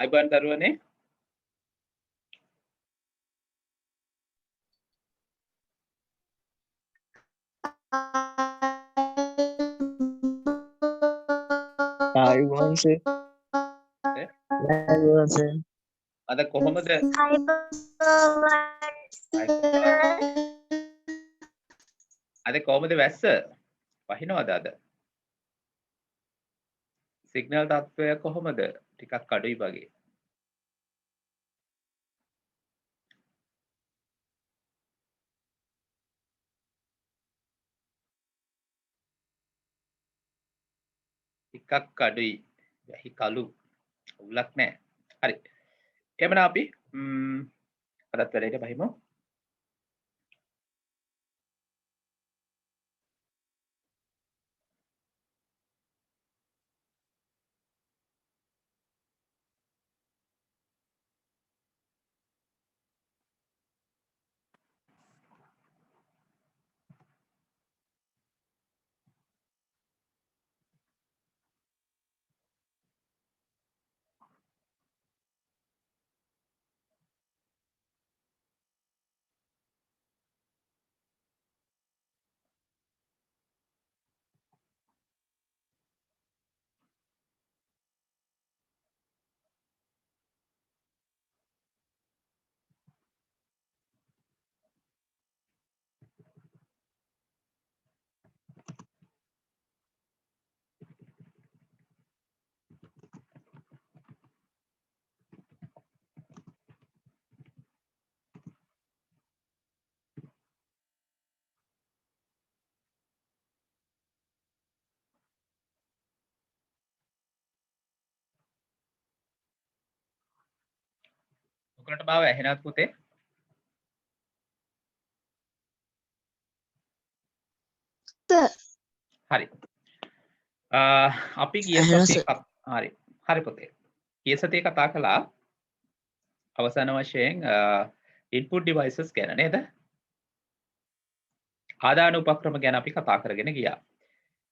අයිබෝන් දරුවනේ ආයුබෝවන් සර්. ආයුබෝවන් සර්. අද කොහොමද අද කොහොමද වැස්ස වහිනවද අද සිග්නල් තත්ත්වය කොහොමද ටිකක් අඩුයි වගේ ටිකක් අඩුයි වැහි කළු උලක් නැහැ හරි එහෙනම් අපි අදත් වැඩේට බහිමු ඔකට බාව ඇහෙනවද පුතේ හරි අපි ගිය සතියේ හරි පුතේ ගිය සතියේ කතා කළා අවසාන වශයෙන් input devices ගැන නේද ආදාන උපක්‍රම ගැන අපි කතා කරගෙන ගියා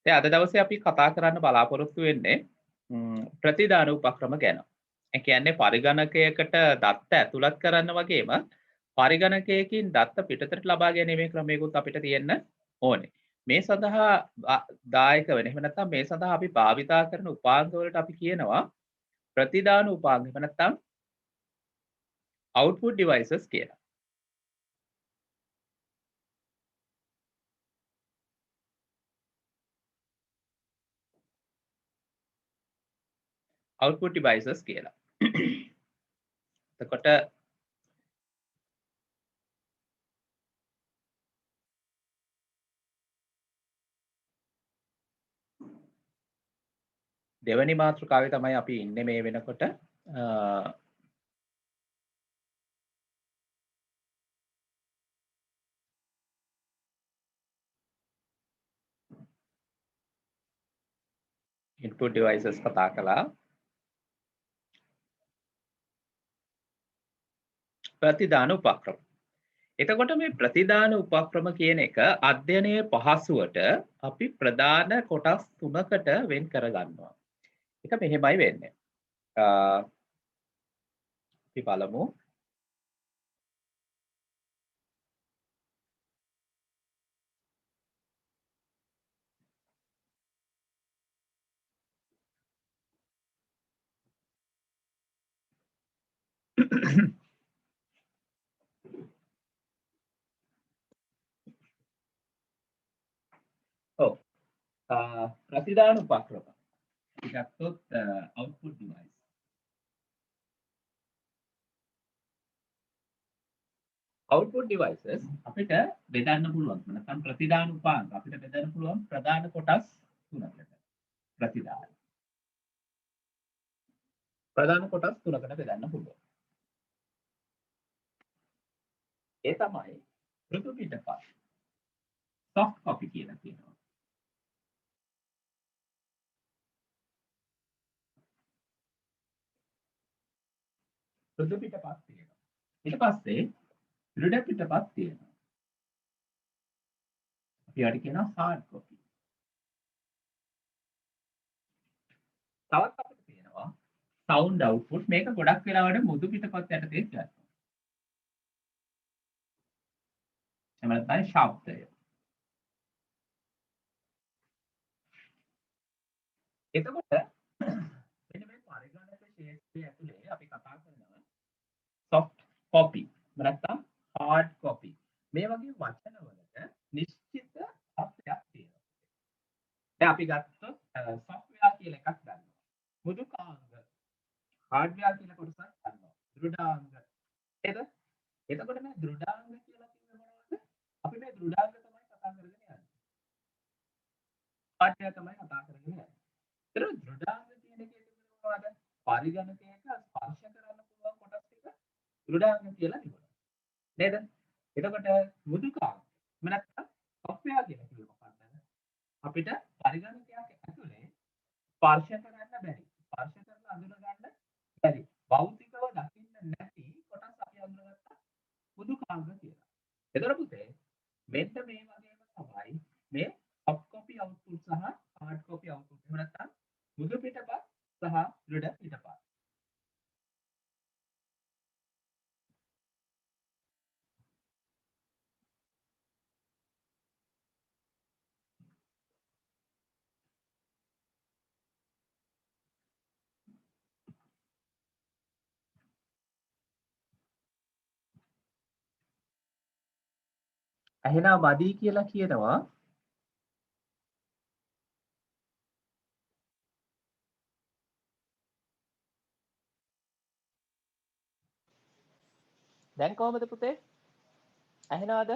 දැන් අද දවසේ අපි කතා කරන්න බලාපොරොත්තු වෙන්නේ ප්‍රතිදාන උපක්‍රම ගැන ඒ කියන්නේ පරිගණකයකට දත්ත ඇතුළත් කරන්න වගේම පරිගණකයකින් දත්ත පිටතට ලබා ගැනීමේ ක්‍රමයකුත් අපිට තියෙන්න ඕනේ. මේ සඳහා දායක වෙන. එහෙම නැත්නම් මේ සඳහා අපි භාවිතා කරන උපාංග වලට අපි කියනවා ප්‍රතිදාන උපාංග. එහෙම නැත්නම් output devices කියලා. output devices කියලා. එතකොට දෙවැනි මාතෘකාවේ තමයි අපි ඉන්නේ මේ වෙනකොට input devices කතා කළා ප්‍රතිදාන උපක්‍රම. එතකොට මේ ප්‍රතිදාන උපක්‍රම කියන එක අධ්‍යයනයේ පහසුවට අපි ප්‍රධාන කොටස් තුනකට වෙන් කරගන්නවා. ඒක මෙහෙමයි වෙන්නේ. අපි බලමු. ඔව්. ප්‍රතිදාන උපක්‍රම. ගත්තොත් output device. output devices අපිට බෙදන්න පුළුවන්. නැත්නම් ප්‍රතිදාන උපාංග අපිට බෙදන්න පුළුවන් ප්‍රධාන කොටස් තුනකට. ප්‍රතිදාන. ප්‍රධාන කොටස් තුනකට බෙදන්න පුළුවන්. ඒ තමයි මෘදු පිටපත්. soft copy කියලා කියනවා. මෘදු පිටපත් තියෙනවා. ඊට පස්සේ දෘඩ පිටපත් තියෙනවා. අපි අර කියනවා hard copy. තවත් අපිට තියෙනවා sound output මේක ගොඩක් වෙලාවට මුදු පිටපත් යටතේ ගන්නවා. එහෙම නැත්නම් ශබ්දය. එතකොට මෙන්න මේ පරිගණක ක්ෂේත්‍රය ඇතුලේ අපි කතා කරනවා soft copy නැත්නම් hard copy. මේ වගේ වචනවලට නිශ්චිත අර්ථයක් තියෙනවා. දැන් අපි ගත්තොත් software කියලා එකක් ගන්නවා. මෘදුකාංග hardware කියන කොටසක් ගන්නවා. දෘඩාංග. නේද? එතකොට මේ දෘඩාංග කියලා කියන්නේ මොනවද? අපි මේ දෘඩාංග තමයි කතා කරගෙන යන්නේ. hardware තමයි කතා කරගෙන යන්නේ. ඒතර දෘඩාංග කියන එකේ තිබුණේ මොනවද? පරිගණකයක ස්පර්ශ කරන්න පුළුවන් කොටස් ටික දෘඩාංග කියලා තිබුණා. නේද? එතකොට මෘදුකාංග නැත්නම් software කියලා කිව්ව මොකක්ද? අපිට පරිගණකයක් ඇතුලේ ස්පර්ශ කරන්න බැරි. ස්පර්ශ කරලා අඳුන ගන්න බැරි. භෞතිකව දකින්න නැති කොටස් අපි අඳුනගත්තා මෘදුකාංග කියලා. එතකොට පුතේ මෙන්න මේ වගේම තමයි මේ soft copy output සහ hard copy output. එහෙම නැත්නම් මෘදු පිටපත් සහ දෘඩ පිටපත්. ඇහෙනා මදි කියලා කියනවා. දැන් කොහමද පුතේ? ඇහෙනවද?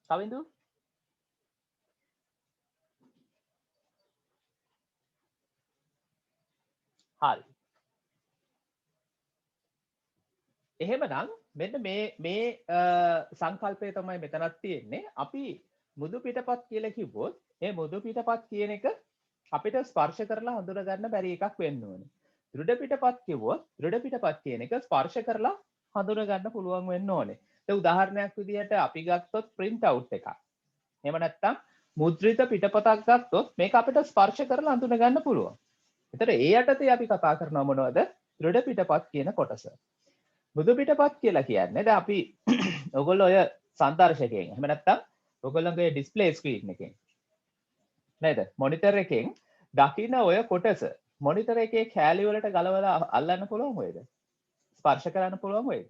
කවින්දු? හරි. එහෙමනම් මෙන්න මේ සංකල්පය තමයි මෙතනක් තියෙන්නේ. අපි මුදු පිටපත් කියලා කිව්වොත් මේ මුදු පිටපත් කියන එක අපිට ස්පර්ශ කරලා හඳුන ගන්න බැරි එකක් වෙන්න ඕනේ. දෘඩ පිටපත් කිව්වොත් දෘඩ පිටපත් කියන එක ස්පර්ශ කරලා හඳුන ගන්න පුළුවන් වෙන්න ඕනේ. ඒ උදාහරණයක් විදිහට අපි ගත්තොත් print out එකක්. එහෙම නැත්නම් මුද්‍රිත පිටපතක් ගත්තොත් මේක අපිට ස්පර්ශ කරලා හඳුන ගන්න පුළුවන්. ඒතර ඒ යටතේ අපි කතා කරනවා මොනවද? දෘඩ පිටපත් කියන කොටස. මුදු පිටපත් කියලා කියන්නේ දැන් අපි ඔයගොල්ලෝ ඔය සංදර්ශකයෙන් එහෙම නැත්නම් ඔයගොල්ලෝගේ ඩිස්ප්ලේ ස්ක්‍රීන් එකෙන් නේද මොනිටර් එකෙන් දකින්න ඔය කොටස මොනිටර් එකේ කැලි වලට ගලවලා අල්ලන්න පුළුවන් වේද? ස්පර්ශ කරන්න පුළුවන් වේද?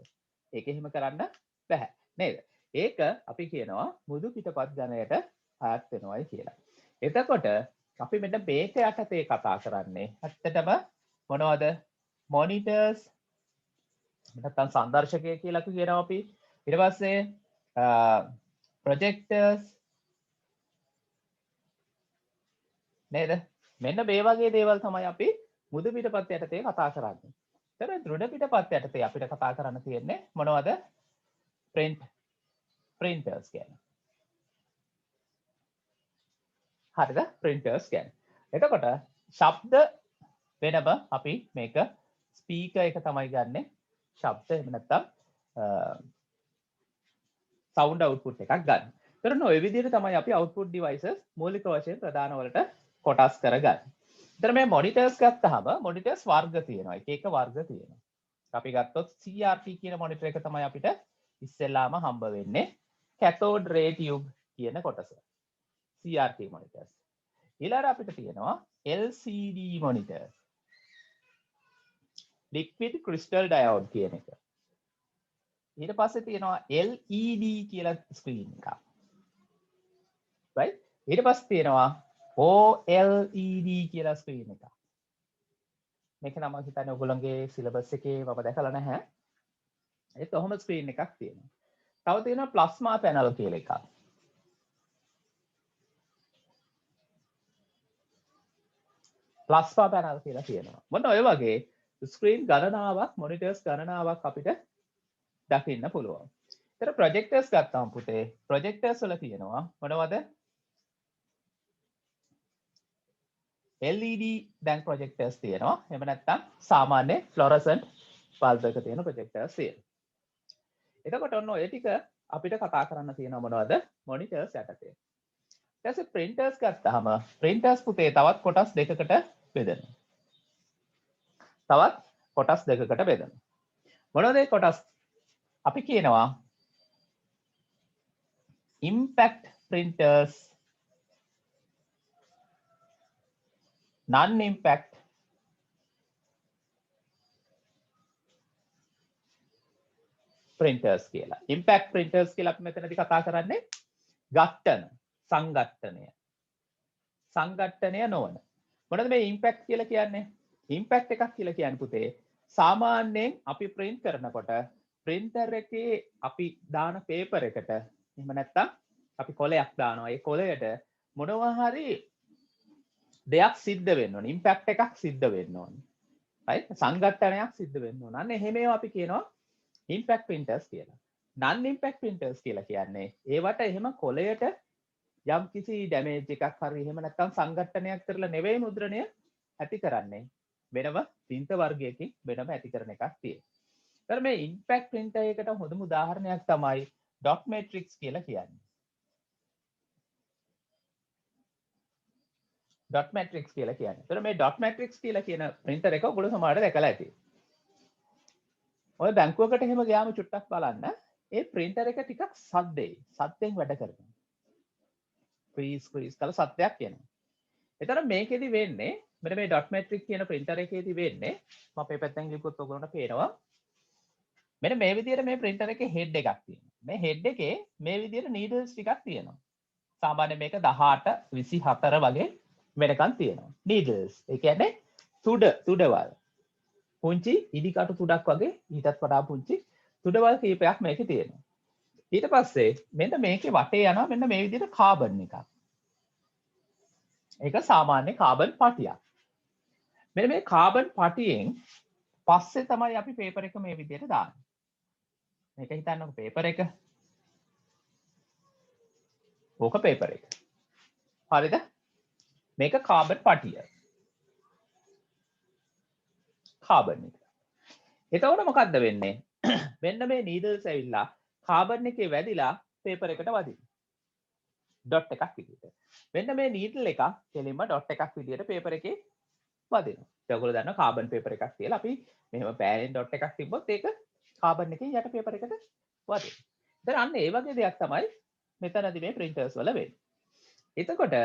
ඒක එහෙම කරන්න බෑ නේද? ඒක අපි කියනවා මුදු පිටපත් ගණයට අයත් වෙනවයි කියලා. එතකොට අපි මෙන්න මේක යටතේ කතා කරන්නේ ඇත්තටම මොනවද? මොනිටර්ස් නැත්නම් සංදර්ශකය කියලා කියනවා අපි. ඊට පස්සේ ප්‍රොජෙක්ටර්ස් නේද? මෙන්න මේ වගේ දේවල් තමයි අපි මුදු පිටපත් යටතේ කතා කරන්නේ. ඒතර දෘඩ පිටපත් යටතේ අපිට කතා කරන්න තියෙන්නේ මොනවද? printers කියන්නේ. හරිද? printers කියන්නේ. එතකොට ශබ්ද වෙනම අපි මේක ස්පීකර් එක තමයි ගන්නෙ. ශබ්ද එහෙම නැත්නම් sound output එකක් ගන්න. ඒතරන ඔය විදිහට තමයි අපි output devices මූලික වශයෙන් ප්‍රධාන වලට කොටස් කරගන්නේ. ඒතර මේ monitors ගත්තාම monitors වර්ග තියෙනවා. එක එක වර්ග තියෙනවා. අපි ගත්තොත් CRT කියන monitor එක තමයි අපිට ඉස්සෙල්ලාම හම්බ වෙන්නේ. cathode ray tube කියන කොටස. CRT monitors. ඊළඟට අපිට තියෙනවා LCD monitors. liquid crystal diode කියන එක. ඊට පස්සේ තියෙනවා LED කියලා ස්ක්‍රීන් එකක්. right? ඊට පස්සේ තියෙනවා OLED කියලා ස්ක්‍රීන් එකක්. මේක නම් මම හිතන්නේ ඔයගොල්ලන්ගේ සිලබස් එකේ මම දැකලා නැහැ. ඒත් ඔහොම ස්ක්‍රීන් එකක් තියෙනවා. තව තියෙනවා ප්ලාස්මා පැනල් කියලා එකක්. ප්ලාස්මා පැනල් කියලා කියනවා. මොන ඔය වගේ ස්ක්‍රීන් ගණනාවක් මොනිටර්ස් ගණනාවක් අපිට දකින්න පුළුවන්. ඒතර ප්‍රොජෙක්ටර්ස් ගත්තාම පුතේ ප්‍රොජෙක්ටර්ස් වල තියෙනවා මොනවද? LED දැන් ප්‍රොජෙක්ටර්ස් තියෙනවා. එහෙම නැත්නම් සාමාන්‍ය ෆ්ලොරසන්ට් බල්බ් එක තියෙන ප්‍රොජෙක්ටර්ස් තියෙනවා. එතකොට ඔන්න ඔය ටික අපිට කතා කරන්න තියෙනවා මොනවද? මොනිටර්ස් යටතේ. ඊට පස්සේ printers ගත්තාම printers පුතේ තවත් කොටස් දෙකකට බෙදෙනවා. තවත් කොටස් දෙකකට බෙදෙනවා. මොනවද ඒ කොටස්? අපි කියනවා impact printers, non-impact printers කියලා. impact printers කියලා අපි මෙතනදී කතා කරන්නේ සංඝට්ටනය නොවන. මොනවද මේ impact කියලා කියන්නේ? impact එකක් කියලා කියන්නේ පුතේ සාමාන්‍යයෙන් අපි print කරනකොට printer එකේ අපි දාන paper එකට එහෙම නැත්නම් අපි කොලයක් දානවා. ඒ කොලයට මොනවා හරි දෙයක් සිද්ධ වෙන්න ඕනේ. impact එකක් සිද්ධ වෙන්න ඕනේ. right? සංඝට්ටනයක් සිද්ධ වෙන්න ඕන. අන්න එහෙම ඒවා අපි කියනවා impact printers කියලා. non impact printers කියලා කියන්නේ ඒවට එහෙම කොලයට යම් කිසි ඩැමේජ් එකක් හරි එහෙම නැත්නම් සංඝට්ටනයක් කරලා නෙවෙයි මුද්‍රණය ඇති කරන්නේ. වෙනම print වර්ගයකින් වෙනම ඇති කරන එකක් තියෙනවා. ඒතර මේ impact printer එකකට හොඳම උදාහරණයක් තමයි dot matrix කියලා කියන්නේ. dot matrix කියලා කියන්නේ. ඒතර මේ dot matrix කියලා කියන printer එක ඔයගොල්ලෝ සමහරට දැකලා ඇති. ඔය බැංකුවකට එහෙම ගියාම චුට්ටක් බලන්න. ඒ printer එක ටිකක් සද්දෙන් වැඩ කරනවා. freeze කියලා සද්දයක් එනවා. ඒතර මේකෙදි වෙන්නේ මෙන්න මේ dot matrix කියන printer එකේදී වෙන්නේ මම අපේ පැත්තෙන් ලියුවොත් ඔයගොල්ලන්ට පේනවා. මෙන්න මේ විදිහට මේ printer එකේ head එකක් තියෙනවා. මේ head එකේ මේ විදිහට needles ටිකක් තියෙනවා. සාමාන්‍යයෙන් මේක 18 24 වගේ වෙනකන් තියෙනවා. needles. ඒ කියන්නේ තුඩවල්. පුංචි ඉදිකටු තුඩක් වගේ ඊටත් වඩා පුංචි තුඩවල් කීපයක් මේකේ තියෙනවා. ඊට පස්සේ මෙන්න මේකේ වටේ යනවා මෙන්න මේ විදිහට කාබන් එකක්. ඒක සාමාන්‍ය කාබන් පටියක්. මෙන්න මේ කාබන් පටියෙන් පස්සේ තමයි අපි පේපර් එක මේ විදිහට දාන්නේ. මේක හිතන්නකො පේපර් එක. ඕක පේපර් එක. හරිද? මේක කාබන් පටිය. කාබන් එක. එතකොට මොකද්ද වෙන්නේ? මෙන්න මේ නීඩල්ස් ඇවිල්ලා කාබන් එකේ වැදිලා පේපර් එකට වදිනවා. ඩොට් එකක් විදියට. මෙන්න මේ නීඩල් එක කෙලින්ම ඩොට් එකක් විදියට පේපර් එකේ වදිනවා. ඔයගොල්ලෝ දන්නවා කාබන් පේපර් එකක් කියලා අපි මෙහෙම පෑනෙන් ඩොට් එකක් තිබ්බොත් ඒක කාබන් එකේ යට පේපර් එකට වදිනවා. ඉතින් අන්න ඒ වගේ දෙයක් තමයි මෙතනදී මේ printers වල වෙන්නේ. එතකොට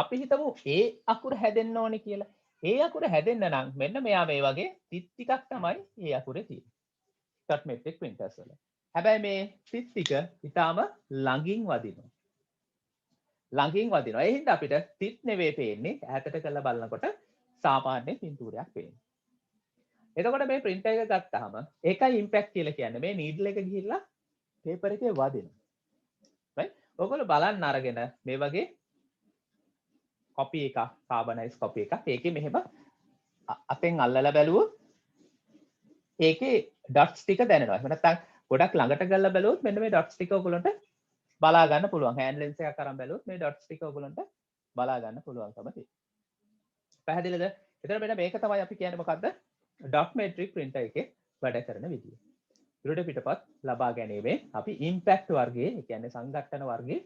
අපි හිතමු ඒ අකුර හැදෙන්න ඕනේ කියලා. ඒ අකුර හැදෙන්න නම් මෙන්න මෙයා මේ වගේ තිත් ටිකක් තමයි ඒ අකුරේ තියෙන්නේ. dot matrix printers වල. හැබැයි මේ තිත් ටික ඊටාම ළඟින් වදිනවා. ඒ හින්දා අපිට තිත් නෙවෙයි පේන්නේ. ඈතට කරලා බලනකොට සාමාන්‍ය පින්තූරයක් පේනවා. එතකොට මේ printer එක ගත්තාම ඒකයි impact කියලා කියන්නේ. මේ needle එක ගිහිල්ලා paper එකේ වදිනවා. right? ඔයගොල්ලෝ බලන්න අරගෙන මේ වගේ copy එකක් carbonized copy එකක් ඒකේ මෙහෙම අතෙන් අල්ලලා බැලුවොත් ඒකේ dots ටික දැනෙනවා. එහෙම නැත්නම් ගොඩක් ළඟට ගල්ලා බැලුවොත් මෙන්න මේ dots ටික ඔයගොල්ලන්ට බලා ගන්න පුළුවන්. hand lens එකක් අරන් බැලුවොත් මේ dots ටික ඔයගොල්ලන්ට බලා ගන්න පුළුවන්කම තියෙනවා. පැහැදිලිද? එතන මෙන්න මේක තමයි අපි කියන්නේ මොකද්ද? dot matrix printer එකේ වැඩ කරන විදිය. ඉරුට පිටපත් ලබා ගැනීමේ අපි impact වර්ගයේ, ඒ කියන්නේ සංඝට්ටන වර්ගයේ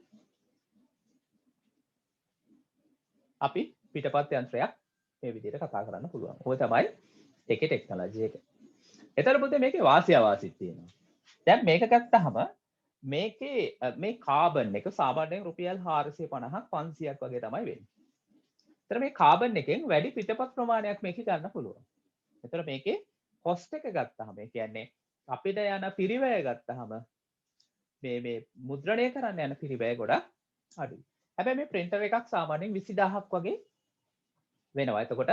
අපි පිටපත් යන්ත්‍රයක් මේ විදිහට කතා කරන්න පුළුවන්. ඔය තමයි ඒකේ ටෙක්නොලොජි එක. ඒතර පුතේ මේකේ වාසිය අවාසිත් තියෙනවා. දැන් මේක ගත්තාම මේකේ මේ කාබන් එක සාමාන්‍යයෙන් රුපියල් 450ක් 500ක් වගේ තමයි වෙන්නේ. ඒතර මේ කාබන් එකෙන් වැඩි පිටපත් ප්‍රමාණයක් මේකේ ගන්න පුළුවන්. ඒතර මේකේ කොස්ට් එක ගත්තාම ඒ කියන්නේ අපිට යන පිරිවැය ගත්තාම මේ මුද්‍රණය කරන්න යන පිරිවැය ගොඩක් අඩුයි. හැබැයි මේ printer එකක් සාමාන්‍යයෙන් 20000ක් වගේ වෙනවා. එතකොට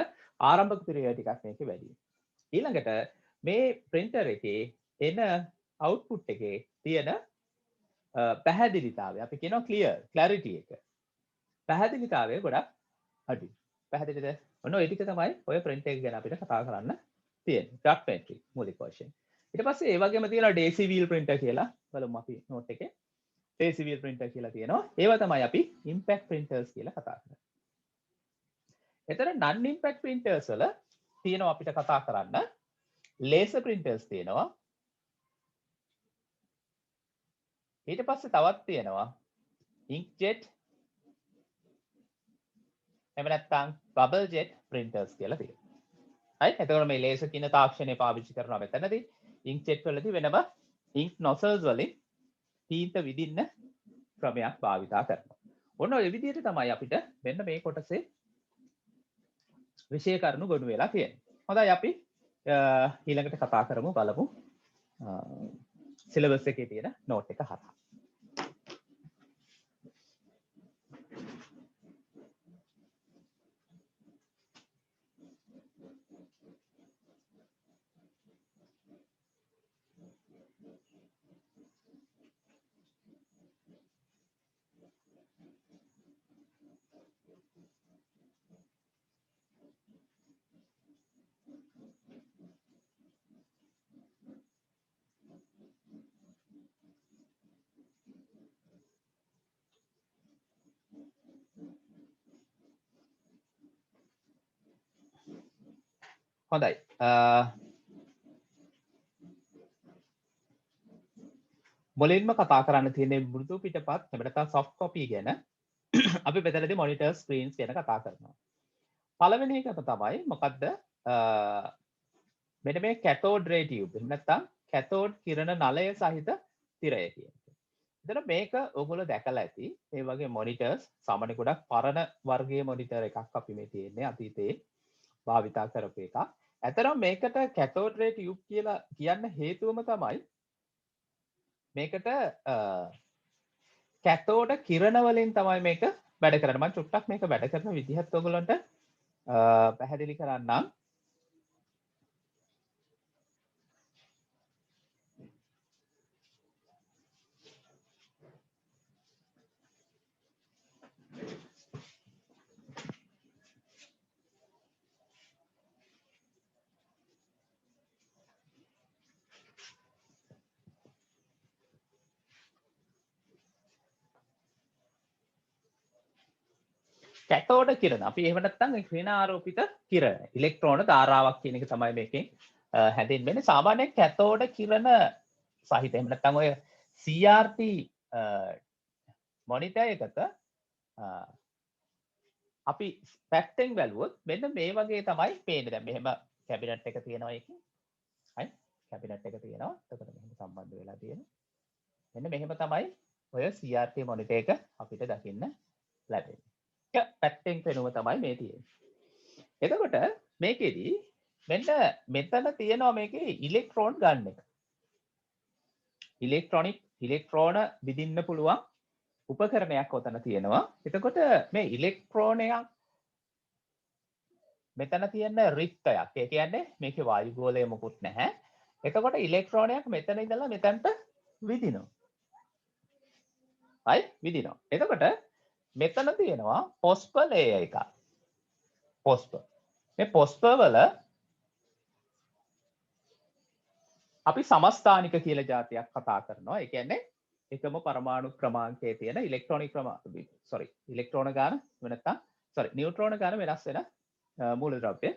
ආරම්භක පිරිවැය ටිකක් මේකේ වැඩි. ඊළඟට මේ printer එකේ එන output එකේ තියෙන පැහැදිලිතාවය අපි කියනවා clarity එක. පැහැදිලිතාවය ගොඩක් අඩුයි. පැහැදිලිද? ඔන්න ඔය ටික තමයි ඔය print එක ගැන අපිට කතා කරන්න තියෙන්නේ. dot matrix මූලික වශයෙන්. ඊට පස්සේ ඒ වගේම තියෙනවා daisy wheel printer කියලා. බලමු අපි note එකේ. daisy wheel printer කියලා තියෙනවා. ඒවා තමයි අපි impact printers කියලා කතා කරන්නේ. එතන non impact printers වල තියෙනවා අපිට කතා කරන්න laser printers තියෙනවා. ඊට පස්සේ තවත් තියෙනවා inkjet එහෙම නැත්නම් bubble jet printers කියලා තියෙනවා. හරි. එතකොට මේ laser කියන තාක්ෂණය පාවිච්චි කරනවා මෙතනදී. inkjet වලදී වෙනම ink nozzles වලින් තීන්ත විදින්න ක්‍රමයක් භාවිතා කරනවා. ඔන්න ඔය විදිහට තමයි අපිට මෙන්න මේ කොටසේ විෂය කරුණු ගොනු වෙලා තියෙන්නේ. හොඳයි අපි ඊළඟට කතා කරමු බලමු සිලබස් එකේ තියෙන නෝට් එක හරහා. හොඳයි. මුලින්ම කතා කරන්න තියෙන්නේ මෘදු පිටපත් එහෙම නැත්නම් soft copy ගැන. අපි මෙතනදී monitor screens ගැන කතා කරනවා. පළවෙනි එක තමයි මොකද්ද? මෙන්න මේ cathode ray tube එහෙම නැත්නම් cathode කිරණ නලය සහිත තිරය කියන්නේ. එතන මේක ඔයගොල්ලෝ දැකලා ඇති. මේ වගේ monitors සාමාන්‍ය ගොඩක් පරණ වර්ගයේ monitor එකක් අපි මේ තියෙන්නේ අතීතයේ භාවිතා කරපු එකක්. ඇතරම් මේකට cathode ray tube කියලා කියන්න හේතුවම තමයි මේකට cathode කිරණ වලින් තමයි මේක වැඩ කරන්නේ. මම චුට්ටක් මේක වැඩ කරන විදිහත් ඔයගොල්ලන්ට පැහැදිලි කරන්නම්. කැතෝඩ කිරණ අපි එහෙම නැත්නම් ක්‍රියාරෝපිත කිරණ ඉලෙක්ට්‍රෝන ධාරාවක් කියන එක තමයි මේකෙන් හැදෙන්නේ. සාමාන්‍යයෙන් කැතෝඩ කිරණ සහිත එහෙම නැත්නම් ඔය CRT මොනිටර් එකක අපි පැත්තෙන් බැලුවොත් මෙන්න මේ වගේ තමයි පේන්නේ. දැන් මෙහෙම කැබිනට් එක තියෙනවා එකේ. හරි? කැබිනට් එක තියෙනවා. එතකොට මෙහෙම සම්බන්ධ වෙලා තියෙනවා. මෙන්න මෙහෙම තමයි ඔය CRT මොනිටර් එක අපිට දකින්න ලැබෙන්නේ. පැත්තෙන් පෙනුම තමයි මේ තියෙන්නේ. එතකොට මේකෙදි මෙන්න මෙතන තියෙනවා මේකේ ඉලෙක්ට්‍රෝන ගන්න එක. ඉලෙක්ට්‍රෝන විදින්න පුළුවන් උපකරණයක් ඔතන තියෙනවා. එතකොට මේ ඉලෙක්ට්‍රෝනයක් මෙතන තියෙන රික්තයක්. ඒ කියන්නේ මේකේ වායු ගෝලය මොකුත් නැහැ. එතකොට ඉලෙක්ට්‍රෝනයක් මෙතන ඉඳලා මෙතනට විදිනවා. හරි? විදිනවා. එතකොට මෙතන තියෙනවා පොස්ප ලේයර් එකක්. පොස්ප. මේ පොස්ප වල අපි සමස්ථානික කියලා જાතියක් කතා කරනවා. ඒ කියන්නේ එකම පරමාණු ක්‍රමාංකයේ තියෙන ඉලෙක්ට්‍රෝන ගාන නියුට්‍රෝන ගාන වෙනස් වෙන මූලද්‍රව්‍ය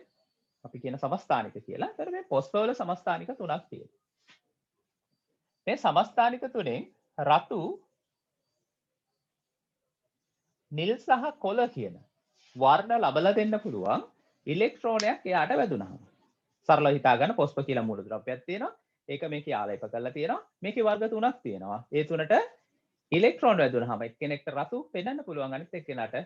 අපි කියන සමස්ථානික කියලා. ඒතර මේ පොස්ප වල සමස්ථානික තුනක් තියෙනවා. මේ සමස්ථානික තුනෙන් රතු නිල් සහ කොළ කියන වර්ණ ලබලා දෙන්න පුළුවන් ඉලෙක්ට්‍රෝනයක් එයාට වැදුනහම. සරලව හිතා ගන්න පොස්ප කියලා මූලද්‍රව්‍යයක් තියෙනවා. ඒක මේකේ ආලේප කරලා තියෙනවා. මේකේ වර්ග තුනක් තියෙනවා. ඒ තුනට ඉලෙක්ට්‍රෝන වැදුනහම එක්කෙනෙක්ට රතු පෙන්වන්න පුළුවන්, අනිත් එක්කෙනාට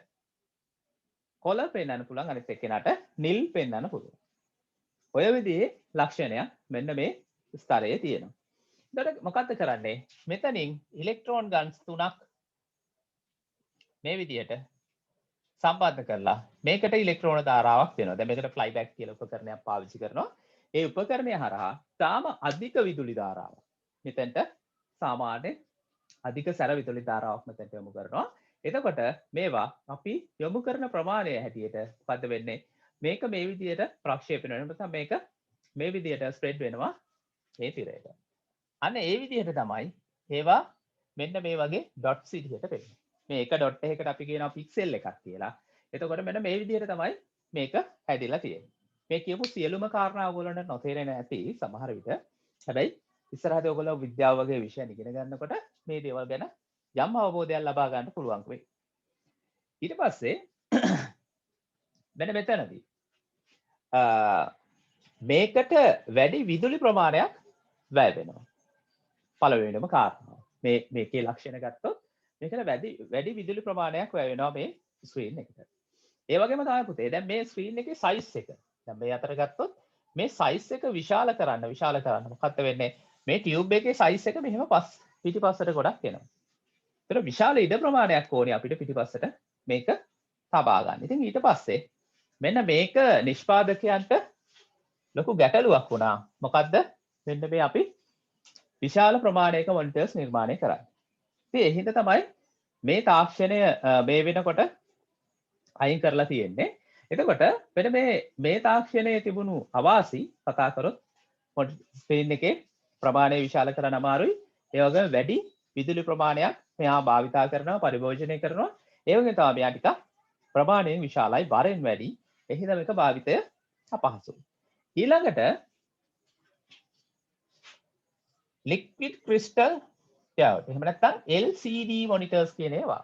කොළ පෙන්වන්න පුළුවන්, අනිත් එක්කෙනාට නිල් පෙන්වන්න පුළුවන්. ඔය විදිහේ ලක්ෂණයක් මෙන්න මේ ස්තරයේ තියෙනවා. එතකොට මොකද්ද කරන්නේ? මෙතනින් ඉලෙක්ට්‍රෝන ගන්ස් තුනක් මේ විදිහට සම්බන්ධ කරලා මේකට ඉලෙක්ට්‍රෝන ධාරාවක් දෙනවා. දැන් මේකට ෆ්ලයිබැක් කියලා උපකරණයක් පාවිච්චි කරනවා. ඒ උපකරණය හරහා තාම අධික විදුලි ධාරාවක් මෙතෙන්ට සාමාන්‍ය අධික සැර විදුලි ධාරාවක් මෙතෙන්ට යොමු කරනවා. එතකොට මේවා අපි යොමු කරන ප්‍රමාණය හැටියට මොකද්ද වෙන්නේ? මේක මේ විදිහට ප්‍රක්ෂේපණය වෙනවා. නැත්නම් මේක මේ විදිහට ස්ප්‍රෙඩ් වෙනවා මේ තිරයට. අන්න ඒ විදිහට තමයි ඒවා මෙන්න මේ වගේ ඩොට්ස් විදිහට වෙන්නේ. මේ එක ඩොට් එකකට අපි කියනවා පික්සෙල් එකක් කියලා. එතකොට මෙන්න මේ විදිහට තමයි මේක හැදිලා තියෙන්නේ. මේ කියපු සියලුම කාරණා ඔයගොල්ලන්ට නොතේරෙන ඇති සමහර විට. හැබැයි ඉස්සරහදී ඔයගොල්ලෝ විද්‍යාව වගේ විෂයන් ඉගෙන ගන්නකොට මේ දේවල් ගැන යම් අවබෝධයක් ලබා ගන්න පුළුවන් වෙයි. ඊට පස්සේ මෙන්න මෙතනදී මේකට වැඩි විදුලි ප්‍රමාණයක් වැය වෙනවා. පළවෙනිම කාරණාව. මේකේ ලක්ෂණ ගත්තොත් මේකට වැඩි විදුලි ප්‍රමාණයක් වැය වෙනවා මේ ස්ක්‍රීන් එකට. ඒ වගේම තමයි පුතේ දැන් මේ ස්ක්‍රීන් එකේ සයිස් එක. දැන් මේ අතර ගත්තොත් මේ සයිස් එක විශාල කරන්න මොකක්ද වෙන්නේ? මේ ටියුබ් එකේ සයිස් එක මෙහෙම පිටිපස්සට ගොඩක් එනවා. ඒතර විශාල ඉඩ ප්‍රමාණයක් ඕනේ අපිට පිටිපස්සට මේක තබා ගන්න. ඉතින් ඊට පස්සේ මෙන්න මේක නිෂ්පාදකයන්ට ලොකු ගැටලුවක් වුණා. මොකද්ද? මෙන්න මේ අපි විශාල ප්‍රමාණයක මොනිටර්ස් නිර්මාණය කරන්නේ. ඉතින් ඒ හින්දා තමයි මේ තාක්ෂණය මේ වෙනකොට අයින් කරලා තියෙන්නේ. එතකොට මෙන්න මේ තාක්ෂණයේ තිබුණු අවාසි කතා කරොත් ස්ක්‍රීන් එකේ ප්‍රමාණය විශාල කරන්න අමාරුයි. ඒ වගේම වැඩි විදුලි ප්‍රමාණයක් මෙහා භාවිතා කරනවා, පරිභෝජනය කරනවා. ඒ වගේම තමයි මෙයා ටිකක් ප්‍රමාණයෙන් විශාලයි, බරෙන් වැඩි. ඒ හින්දා මේක භාවිතය අපහසුයි. ඊළඟට liquid crystal diode. එහෙම නැත්නම් LCD monitors කියන ඒවා.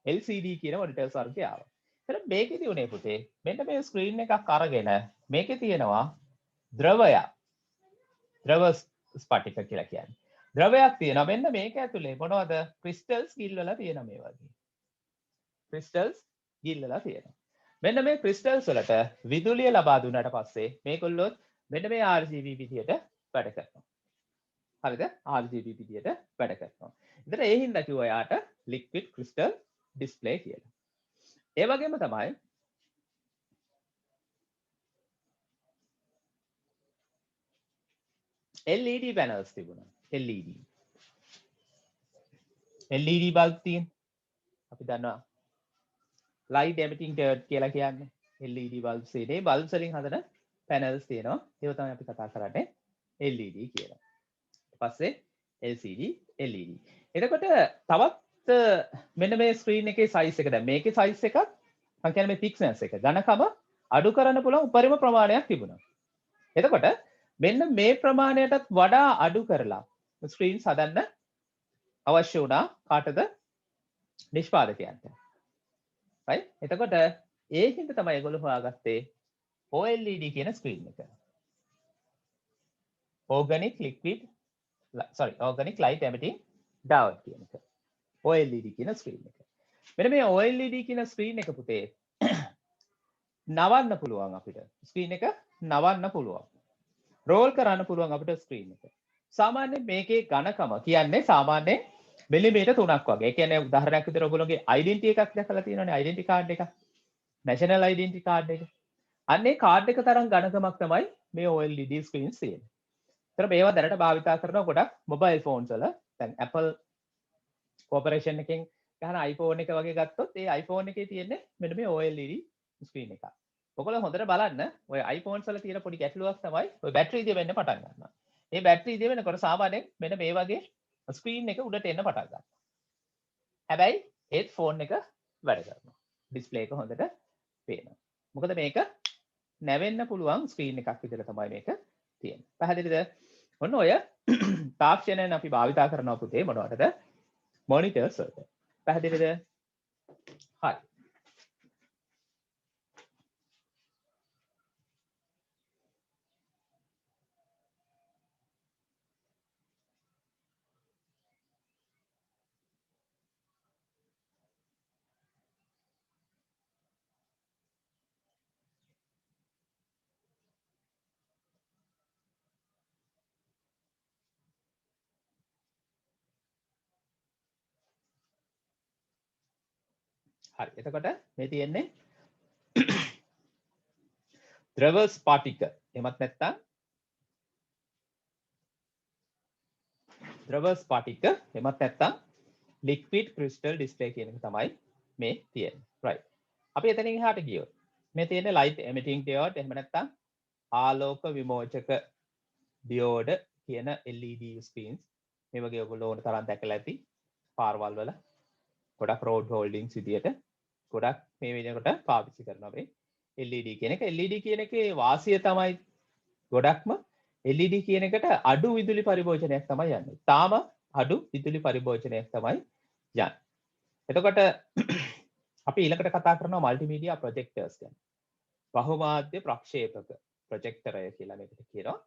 LCD කියන monitors වර්ගය ආවා. එහෙනම් මේකේදී උනේ පුතේ මෙන්න මේ ස්ක්‍රීන් එකක් අරගෙන මේකේ තියෙනවා ද්‍රවයක්. ද්‍රව ස්පටික කියලා කියන්නේ. ද්‍රවයක් තියෙනවා. මෙන්න මේක ඇතුලේ මොනවද? crystals ගිල්වලා තියෙනවා මේ වගේ. crystals ගිල්වලා තියෙනවා. මෙන්න මේ crystals වලට විදුලිය ලබා දුන්නාට පස්සේ මේගොල්ලෝ මෙන්න මේ RGB විදියට වැඩ කරනවා. හරිද? RGB විදියට වැඩ කරනවා. ඉතින් ඒ හින්දා කිව්වා යාට liquid crystal display කියලා. ඒ වගේම තමයි LED panels තිබුණා. LED. LED bulb තියෙන. අපි දන්නවා light emitting diode කියලා කියන්නේ. LED bulbs ඉනේ bulbs වලින් හදන panels තියෙනවා. ඒව තමයි අපි කතා කරන්නේ LED කියලා. ඊට පස්සේ LCD LED. එතකොට තවත් මෙන්න මේ ස්ක්‍රීන් එකේ size එක දැන් මේකේ size එකක් මම කියන්නේ මේ thickness එක ඝනකම අඩු කරන්න පුළුවන් උපරිම ප්‍රමාණයක් තිබුණා. එතකොට මෙන්න මේ ප්‍රමාණයටත් වඩා අඩු කරලා ස්ක්‍රීන්ස් හදන්න අවශ්‍ය වුණා කාටද? නිෂ්පාදකයන්ට. right? එතකොට ඒ හින්දා තමයි ඒගොල්ලෝ හොයාගත්තේ OLED කියන ස්ක්‍රීන් එක. organic light emitting diode කියන එක. OLED කියන ස්ක්‍රීන් එක. මෙන්න මේ OLED කියන ස්ක්‍රීන් එක පුතේ නවන්න පුළුවන් අපිට. ස්ක්‍රීන් එක නවන්න පුළුවන්. රෝල් කරන්න පුළුවන් අපිට ස්ක්‍රීන් එක. සාමාන්‍යයෙන් මේකේ ඝනකම කියන්නේ සාමාන්‍යයෙන් මිලිමීටර් 3ක් වගේ. ඒ කියන්නේ උදාහරණයක් විදිහට ඔයගොල්ලෝගේ ඩෙන්ටිටි එකක් දැකලා තියෙනවනේ ඩෙන්ටිටි කාඩ් එකක්. නැෂනල් ඩෙන්ටිටි කාඩ් එක. අන්නේ කාඩ් එක තරම් ඝනකමක් තමයි මේ OLED ස්ක්‍රීන්ස් තියෙන්නේ. ඒතර මේවා දැනට භාවිතා කරන ගොඩක් මොබයිල් ෆෝන්ස් වල දැන් Apple කෝපරේෂන් එකෙන් ගහන iPhone එක වගේ ගත්තොත් ඒ iPhone එකේ තියෙන්නේ මෙන්න මේ OLED ස්ක්‍රීන් එකක්. ඔයගොල්ලෝ හොඳට බලන්න ඔය iPhones වල තියෙන පොඩි ගැටලුවක් තමයි ඔය බැටරි ඉදිය වෙන්න පටන් ගන්නවා. මේ බැටරි ඉදිය වෙනකොට සාමාන්‍යයෙන් මෙන්න මේ වගේ ස්ක්‍රීන් එක උඩට එන්න පටන් ගන්නවා. හැබැයි ඒත් ෆෝන් එක වැඩ කරනවා. ඩිස්ප්ලේ එක හොඳට පේනවා. මොකද මේක නැවෙන්න පුළුවන් ස්ක්‍රීන් එකක් විදිහට තමයි මේක තියෙන්නේ. පැහැදිලිද? ඔන්න ඔය තාක්ෂණයෙන් අපි භාවිතා කරනවා පුතේ මොනවටද? මොනිටර්ස් වලට. පැහැදිලිද? හරි. හරි. එතකොට මේ තියෙන්නේ ද්‍රව ස්පටික. එහෙමත් නැත්නම් ද්‍රව ස්පටික. එහෙමත් නැත්නම් liquid crystal display කියන එක තමයි මේ තියෙන්නේ. right. අපි එතනින් එහාට ගියොත් මේ තියෙන්නේ light emitting diode. එහෙම නැත්නම් ආලෝක විමෝචක diode කියන LED screens. මේ වගේ ඔයගොල්ලෝ ඕන තරම් දැකලා ඇති. පාරවල් වල ගොඩක් road holdings විදියට ගොඩක් මේ වෙනකොට පාවිච්චි කරනවා මේ LED කියන එක. LED කියන එකේ වාසිය තමයි ගොඩක්ම LED කියන එකට අඩු විදුලි පරිභෝජනයක් තමයි යන්නේ. තාම අඩු විදුලි පරිභෝජනයක් තමයි යන්නේ. එතකොට අපි ඊළඟට කතා කරනවා මල්ටිමීඩියා ප්‍රොජෙක්ටර්ස් ගැන. බහුමාධ්‍ය ප්‍රක්ෂේපක ප්‍රොජෙක්ටරය කියලා මේකට කියනවා.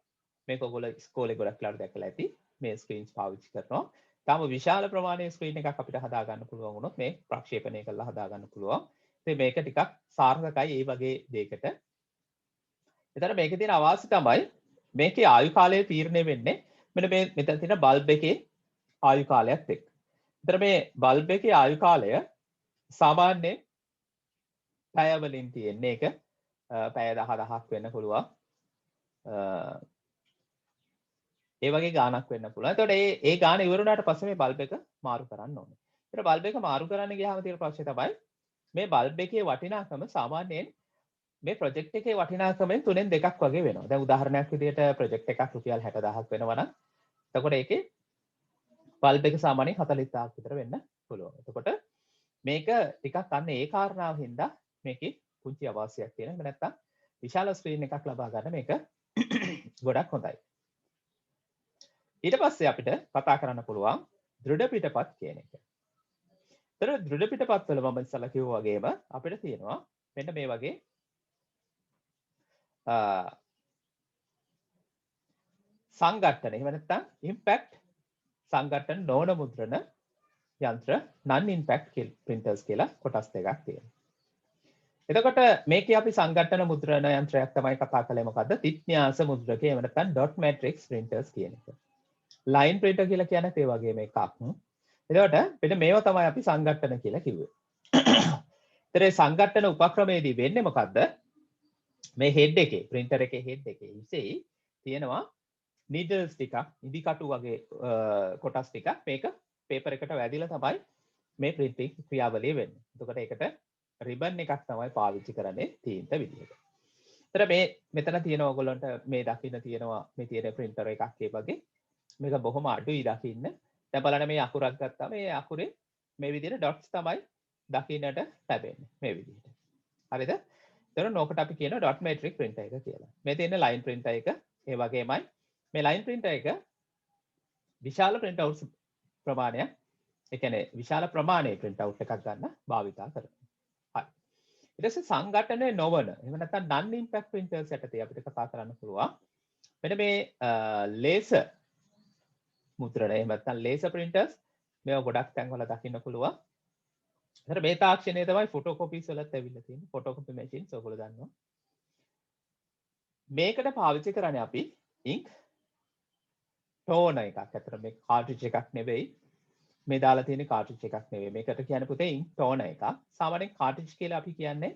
මේක ඔයගොල්ලෝ ඉස්කෝලේ ගොඩක් ලාට දැකලා ඇති. මේ ස්ක්‍රීන්ස් පාවිච්චි කරනවා. තාම විශාල ප්‍රමාණයේ ස්ක්‍රීන් එකක් අපිට හදා ගන්න පුළුවන් වුණොත් මේ ප්‍රක්ෂේපණය කරලා හදා ගන්න පුළුවන්. ඉතින් මේක ටිකක් සාර්ථකයි මේ වගේ දෙයකට. එතන මේකේ තියෙන අවාසි තමයි මේකේ ආයු කාලය තීරණය වෙන්නේ මෙන්න මේ මෙතන තියෙන බල්බ් එකේ ආයු කාලයත් එක්ක. එතන මේ බල්බ් එකේ ආයු කාලය සාමාන්‍යයෙන් පැය වලින් තියෙන්නේ ඒක පැය 10,000ක් වෙන්න පුළුවන්. ඒ වගේ ගාණක් වෙන්න පුළුවන්. එතකොට ඒ ගාණ ඉවර වුණාට පස්සේ මේ බල්බ් එක මාරු කරන්න ඕනේ. ඒතර බල්බ් එක මාරු කරන්න ගියාම තියෙන ප්‍රශ්නේ තමයි මේ බල්බ් එකේ වටිනාකම සාමාන්‍යයෙන් මේ ප්‍රොජෙක්ට් එකේ වටිනාකමෙන් 3න් 2ක් වගේ වෙනවා. දැන් උදාහරණයක් විදිහට ප්‍රොජෙක්ට් එකක් රුපියල් 60,000ක් වෙනවා නම් එතකොට ඒකේ බල්බ් එක සාමාන්‍යයෙන් 40,000ක් විතර වෙන්න පුළුවන්. එතකොට මේක ටිකක් අන්න ඒ කාරණාව හින්දා මේකේ පුංචි අවාසියක් තියෙනවා. එහෙම නැත්නම් විශාල ස්ක්‍රීන් එකක් ලබා ගන්න මේක ගොඩක් හොඳයි. ඊට පස්සේ අපිට කතා කරන්න පුළුවන් දෘඩ පිටපත් කියන එක. ඒතර දෘඩ පිටපත් වල මම ඉස්සලා කිව්වා වගේම අපිට තියෙනවා මෙන්න මේ වගේ සංඝට්ටන. එහෙම නැත්නම් ඉම්පැක්ට් සංඝට්ටන නොවන මුද්‍රණ යන්ත්‍ර non impact printers කියලා කොටස් දෙකක් තියෙනවා. එතකොට මේකේ අපි සංඝට්ටන මුද්‍රණ යන්ත්‍රයක් තමයි කතා කළේ මොකද්ද? තිත්න්‍යාස මුද්‍රක එහෙම නැත්නම් dot matrix printers කියන එක. line printer කියලා කියන්නේ ඒ වගේම එකක්. එතකොට මෙන්න මේවා තමයි අපි සංඝට්ටන කියලා කිව්වේ. ඒතර මේ සංඝට්ටන උපක්‍රමයේදී වෙන්නේ මොකද්ද? මේ head එකේ printer එකේ head එකේ ඉසේ තියෙනවා needles ටිකක්, ඉදි කටු වගේ කොටස් ටිකක් මේක paper එකට වැදිලා තමයි මේ printing ක්‍රියාවලිය වෙන්නේ. එතකොට ඒකට ribbon එකක් තමයි පාවිච්චි කරන්නේ තීන්ත විදිහට. ඒතර මේ මෙතන තියෙන ඕගොල්ලන්ට මේ දකින්න තියෙනවා මේ තියෙන printer එකක් ඒ වගේ. මේක බොහොම අඩුයි දකින්න. දැන් බලන්න මේ අකුරක් ගත්තාම මේ අකුරේ මේ විදිහට dots තමයි දකින්නට ලැබෙන්නේ මේ විදිහට. හරිද? එතන නෝකට අපි කියනවා dot matrix printer එක කියලා. මේ තියෙන line printer එක ඒ වගේමයි. මේ line printer එක විශාල print out ප්‍රමාණයක් ඒ කියන්නේ විශාල ප්‍රමාණයේ print out එකක් ගන්න භාවිතා කරනවා. හරි. ඊට පස්සේ සංඝටනය නොවන එහෙම නැත්නම් non impact printers යටතේ අපිට කතා කරන්න පුළුවන්. මෙන්න මේ laser මුද්‍රණය එහෙම නැත්නම් laser printers මේවා ගොඩක් තැන්වල දකින්න පුළුවන්. ඒතර මේ තාක්ෂණය තමයි photocopies වලත් ඇවිල්ලා තියෙන්නේ. photocopy machines ඔයගොල්ලෝ දන්නවා. මේකට පාවිච්චි කරන්නේ අපි ink toner එකක්. අතර මේ cartridge එකක් නෙවෙයි. මේ දාලා තියෙන cartridge එකක් නෙවෙයි. මේකට කියන්නේ පුතේ ink toner එකක්. සාමාන්‍යයෙන් cartridge කියලා අපි කියන්නේ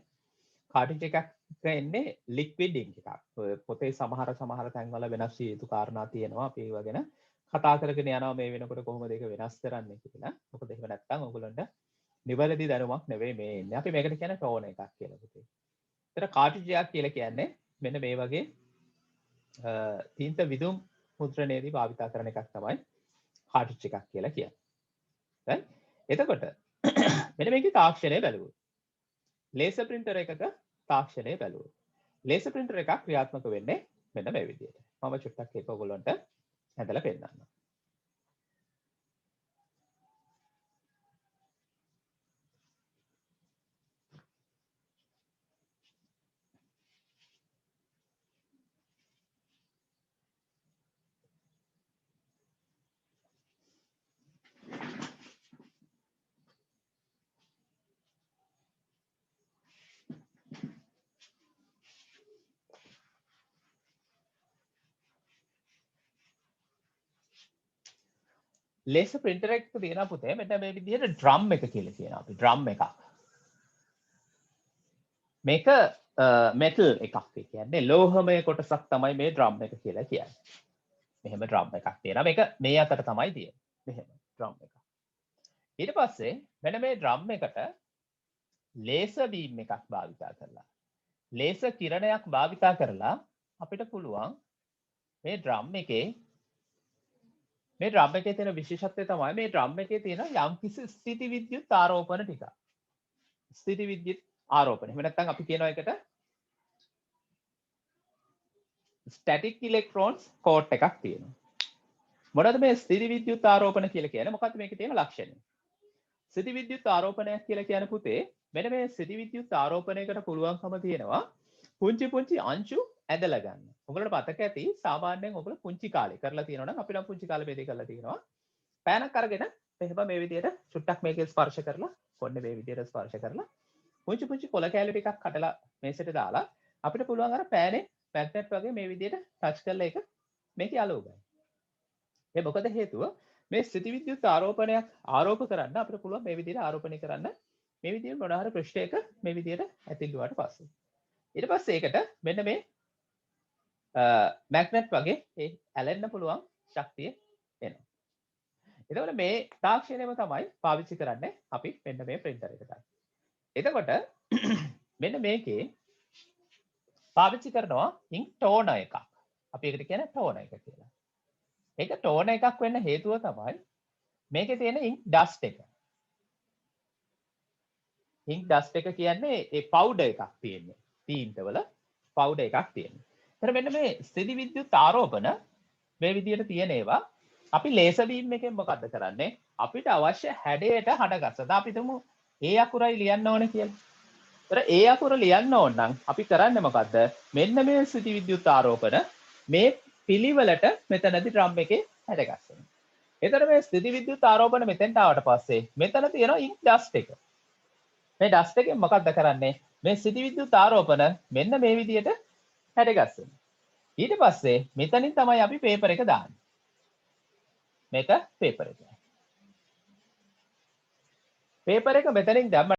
cartridge එකක් එන්නේ liquid ink එකක්. පොතේ සමහර තැන්වල වෙනස් විය යුතු කාරණා තියෙනවා. අපි ඒව ගැන කතා කරගෙන යනවා මේ වෙනකොට කොහොමද ඒක වෙනස් කරන්නේ කියලා. මොකද එහෙම නැත්නම් ඔයගොල්ලන්ට නිවැරදි දැනුමක් නෙවෙයි මේ එන්නේ. අපි මේකට කියන්නේ toner එකක් කියලා පුතේ. ඒතර cartridge එකක් කියලා කියන්නේ මෙන්න මේ වගේ තීන්ත විදුම් මුද්‍රණයේදී භාවිතා කරන එකක් තමයි cartridge එකක් කියලා කියන්නේ. right? එතකොට මෙන්න මේකේ තාක්ෂණය බලුවොත්. laser printer එකක තාක්ෂණය බලුවොත්. laser printer එකක් ක්‍රියාත්මක වෙන්නේ මෙන්න මේ විදිහට. මම චුට්ටක් ඒක ඔයගොල්ලන්ට හැදලා පෙන්නන්නම්. laser printer එකක තියෙනවා පුතේ මෙන්න මේ විදිහට drum එක කියලා කියනවා අපි drum එකක්. මේක metal එකක් කියන්නේ ලෝහමය කොටසක් තමයි මේ drum එක කියලා කියන්නේ. මෙහෙම drum එකක් තියෙනවා. මේක මේ අතට තමයි තියෙන්නේ. මෙහෙම drum එකක්. ඊට පස්සේ මෙන්න මේ drum එකට laser beam එකක් භාවිතා කරලා laser කිරණයක් භාවිතා කරලා අපිට පුළුවන් මේ drum එකේ තියෙන විශේෂත්වය තමයි මේ drum එකේ තියෙන යම්කිසි ස්ථಿತಿ විද්‍යුත් ආරෝපණ ටික. ස්ථಿತಿ විද්‍යුත් ආරෝපණ. එහෙම නැත්නම් අපි කියනවා එකට static electrons coat එකක් තියෙනවා. මොනවද මේ ස්ථಿತಿ විද්‍යුත් ආරෝපණ කියලා කියන්නේ? මොකක්ද මේකේ තියෙන ලක්ෂණය? ස්ථಿತಿ විද්‍යුත් ආරෝපණයක් කියලා කියන පුතේ මෙන්න මේ සිටි විද්‍යුත් ආරෝපණයකට පුළුවන්කම තියෙනවා පුංචි පුංචි අංශු ඇදලා ගන්න. ඔයගොල්ලන්ට මතක ඇති සාමාන්‍යයෙන් ඔයගොල්ලෝ පුංචි කාලේ කරලා තියෙනවා නම් අපි නම් පුංචි කාලේ මේ දේ කරලා තියෙනවා. පෑනක් අරගෙන මෙහෙම මේ විදිහට චුට්ටක් මේකේ ස්පර්ශ කරලා කොන්නේ මේ විදිහට ස්පර්ශ කරලා පුංචි පුංචි කොළ කෑලි ටිකක් කඩලා මේසෙට දාලා අපිට පුළුවන් අර පෑනේ මැග්නට් වගේ මේ විදිහට ටච් කරලා ඒක මේකේ අලව ගන්න. ඒ මොකද හේතුව මේ ස්ථිති විද්‍යුත් ආරෝපණයක් ආරෝප කරන්න අපිට පුළුවන් මේ විදිහට ආරෝපණය කරන්න මේ විදිහට මොනවාරි පෘෂ්ඨයක මේ විදිහට ඇතිල්ලුවාට පස්සේ ඊට පස්සේ ඒකට මෙන්න මේ මැග්නට් වගේ ඒ ඇලෙන්න පුළුවන් ශක්තිය එනවා. එතකොට මේ තාක්ෂණයම තමයි පාවිච්චි කරන්නේ අපි මෙන්න මේ printer එකට. එතකොට මෙන්න මේකේ පාවිච්චි කරනවා ink toner එකක්. අපි ඒකට කියන්නේ toner එක කියලා. ඒක toner එකක් වෙන්න හේතුව තමයි මේකේ තියෙන ink dust එක. ink dust එක කියන්නේ ඒ powder එකක් තියෙන්නේ. තීන්තවල powder එකක් තියෙන්නේ. ඒතර මෙන්න මේ ස්ථිති විද්‍යුත් ආරෝපණ මේ විදිහට තියෙන ඒවා අපි ලේසර් බීම් එකෙන් මොකද්ද කරන්නේ? අපිට අවශ්‍ය හැඩයට හඩගස්සලා. අපි තුමු ඒ අකුරයි ලියන්න ඕනේ කියලා. ඒතර ඒ අකුර ලියන්න ඕන නම් අපි කරන්නේ මොකද්ද? මෙන්න මේ ස්ථිති විද්‍යුත් ආරෝපණ මේ පිළිවෙලට මෙතනදී ඩ්‍රම් එකේ හැඩගස්සනවා. ඒතර මේ ස්ථිති විද්‍යුත් ආරෝපණ මෙතෙන්ට ආවට පස්සේ මෙතන තියෙනවා ඉන්ක් ඩස්ට් එක. මේ ඩස්ට් එකෙන් මොකද්ද කරන්නේ? මේ ස්ථිති විද්‍යුත් ආරෝපණ මෙන්න මේ විදිහට හැඩගස්සනවා. ඊට පස්සේ මෙතනින් තමයි අපි පේපර් එක දාන්නේ. මේක පේපර් එක. පේපර් එක මෙතනින් දැම්ම